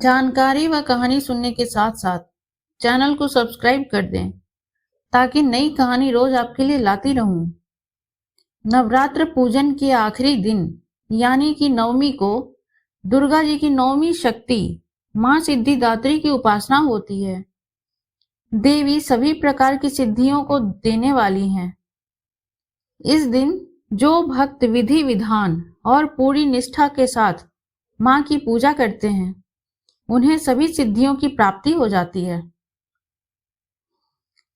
जानकारी व कहानी सुनने के साथ साथ चैनल को सब्सक्राइब कर दें ताकि नई कहानी रोज आपके लिए लाती रहूं। नवरात्र पूजन के आखिरी दिन यानी कि नवमी को दुर्गा जी की नवमी शक्ति मां सिद्धिदात्री की उपासना होती है। देवी सभी प्रकार की सिद्धियों को देने वाली हैं। इस दिन जो भक्त विधि विधान और पूरी निष्ठा के साथ मां की पूजा करते हैं उन्हें सभी सिद्धियों की प्राप्ति हो जाती है।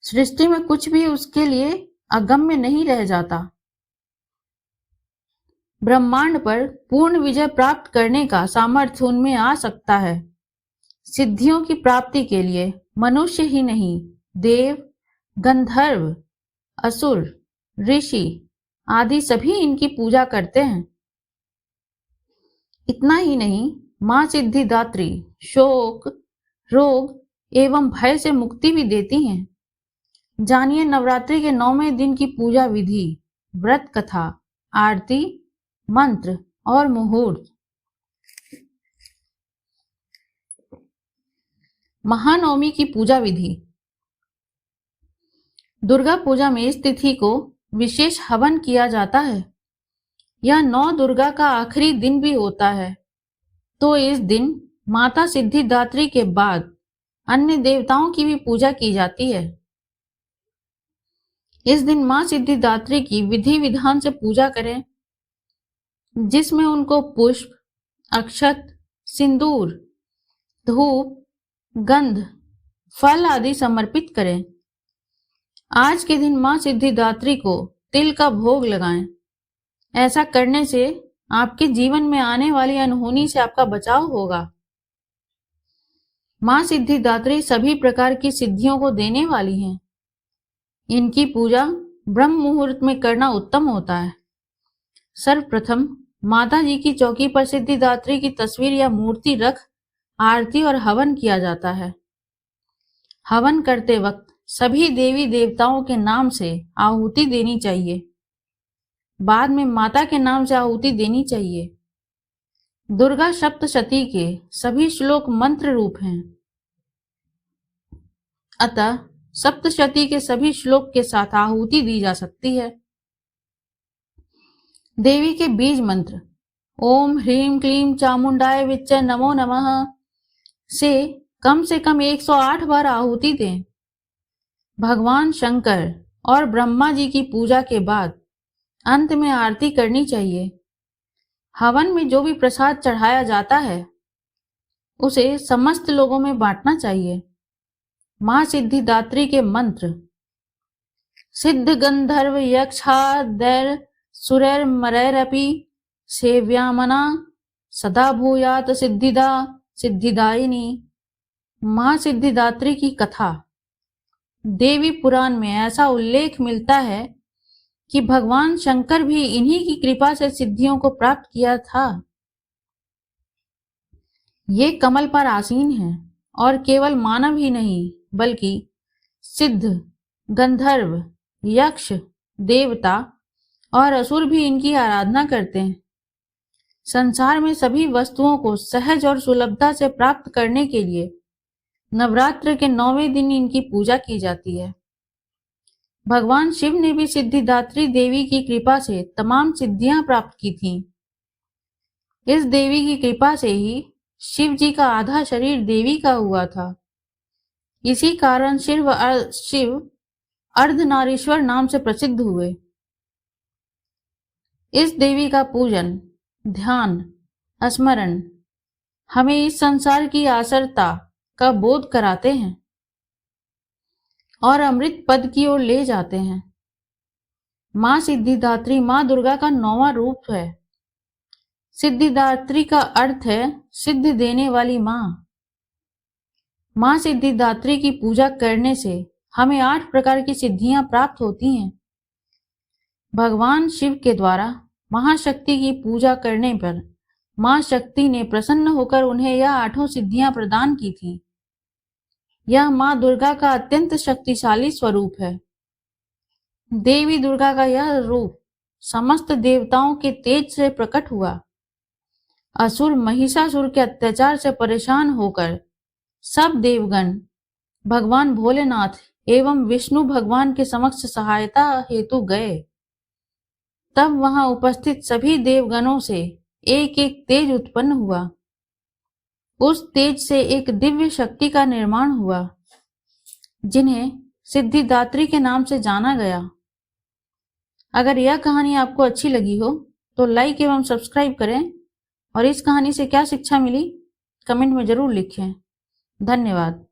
सृष्टि में कुछ भी उसके लिए अगम्य नहीं रह जाता। ब्रह्मांड पर पूर्ण विजय प्राप्त करने का सामर्थ्य उनमें आ सकता है। सिद्धियों की प्राप्ति के लिए मनुष्य ही नहीं, देव, गंधर्व, असुर, ऋषि आदि सभी इनकी पूजा करते हैं। इतना ही नहीं, मां सिद्धिदात्री शोक, रोग एवं भय से मुक्ति भी देती हैं। जानिए नवरात्रि के 9वें दिन की पूजा विधि, व्रत कथा, आरती, मंत्र और मुहूर्त। महानवमी की पूजा विधि। दुर्गा पूजा में इस तिथि को विशेष हवन किया जाता है। यह 9 दुर्गा का आखिरी दिन भी होता है, तो इस दिन माता सिद्धिदात्री के बाद अन्य देवताओं की भी पूजा की जाती है। इस दिन मां सिद्धिदात्री की विधि विधान से पूजा करें, जिसमें उनको पुष्प, अक्षत, सिंदूर, धूप, गंध, फल आदि समर्पित करें। आज के दिन मां सिद्धिदात्री को तिल का भोग लगाएं। ऐसा करने से आपके जीवन में आने वाली अनहोनी से आपका बचाव होगा। मां सिद्धिदात्री सभी प्रकार की सिद्धियों को देने वाली हैं। इनकी पूजा ब्रह्म मुहूर्त में करना उत्तम होता है। सर्वप्रथम माता जी की चौकी पर सिद्धिदात्री की तस्वीर या मूर्ति रख आरती और हवन किया जाता है। हवन करते वक्त सभी देवी देवताओं के नाम से आहुति देनी चाहिए। बाद में माता के नाम से आहुति देनी चाहिए। दुर्गा सप्तशती के सभी श्लोक मंत्र रूप हैं, अतः सप्तशती के सभी श्लोक के साथ आहुति दी जा सकती है। देवी के बीज मंत्र ओम ह्रीं क्लीं चामुंडाय विच्चे नमो नमः से कम 108 बार आहुति दें। भगवान शंकर और ब्रह्मा जी की पूजा के बाद अंत में आरती करनी चाहिए। हवन में जो भी प्रसाद चढ़ाया जाता है उसे समस्त लोगों में बांटना चाहिए। मां सिद्धिदात्री के मंत्र सिद्ध गंधर्व यक्षादैर सुरैर्मरैरपि सेव्यामना सदा भूयात सिद्धिदा सिद्धिदायिनी। मां सिद्धिदात्री की कथा। देवी पुराण में ऐसा उल्लेख मिलता है कि भगवान शंकर भी इन्हीं की कृपा से सिद्धियों को प्राप्त किया था। ये कमल पर आसीन हैं और केवल मानव ही नहीं बल्कि सिद्ध, गंधर्व, यक्ष, देवता और असुर भी इनकी आराधना करते हैं। संसार में सभी वस्तुओं को सहज और सुलभता से प्राप्त करने के लिए नवरात्र के 9वें दिन इनकी पूजा की जाती है। भगवान शिव ने भी सिद्धिदात्री देवी की कृपा से तमाम सिद्धियां प्राप्त की थीं। इस देवी की कृपा से ही शिव जी का आधा शरीर देवी का हुआ था। इसी कारण शिव अर्धनारीश्वर नाम से प्रसिद्ध हुए। इस देवी का पूजन, ध्यान, स्मरण हमें इस संसार की आसरता का बोध कराते हैं और अमृत पद की ओर ले जाते हैं। मां सिद्धिदात्री मां दुर्गा का 9वां रूप है। सिद्धिदात्री का अर्थ है सिद्ध देने वाली मां। मां सिद्धिदात्री की पूजा करने से हमें 8 प्रकार की सिद्धियां प्राप्त होती हैं। भगवान शिव के द्वारा महाशक्ति की पूजा करने पर मां शक्ति ने प्रसन्न होकर उन्हें यह 8 सिद्धियां प्रदान की थी। यह मां दुर्गा का अत्यंत शक्तिशाली स्वरूप है। देवी दुर्गा का यह रूप समस्त देवताओं के तेज से प्रकट हुआ। असुर महिषासुर के अत्याचार से परेशान होकर सब देवगण भगवान भोलेनाथ एवं विष्णु भगवान के समक्ष सहायता हेतु गए। तब वहां उपस्थित सभी देवगणों से एक एक तेज उत्पन्न हुआ। उस तेज से एक दिव्य शक्ति का निर्माण हुआ, जिन्हें सिद्धिदात्री के नाम से जाना गया। अगर यह कहानी आपको अच्छी लगी हो तो लाइक एवं सब्सक्राइब करें और इस कहानी से क्या शिक्षा मिली कमेंट में जरूर लिखें। धन्यवाद।